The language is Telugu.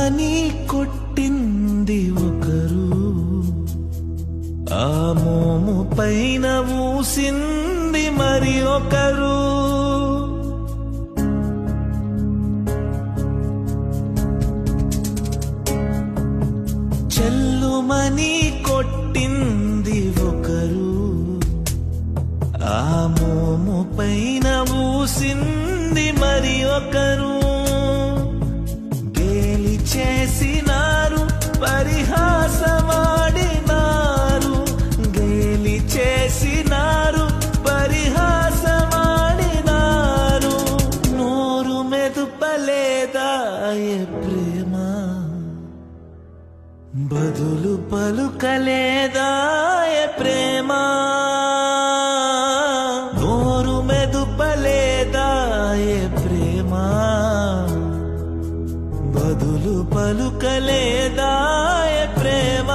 చెల్లుమని కొట్టింది ఒకరు, ఆ మోము పైన ఊసింది మరి ఒకరు. చెల్లుమని కొట్టింది ఒకరు, ఆ మోము పైన ఊసింది మరి ఒకరు. గేలి చేసినారు, పరిహాసమాడినారు, గేలి చేసినారు, పరిహాసమాడినారు. నోరు మెదుపలేదా ప్రేమ, బదులు పలుకలేదా ప్రేమ. నోరు మెదుపలేదా ప్రేమ, బదులు పలుకలేదా ప్రేమ.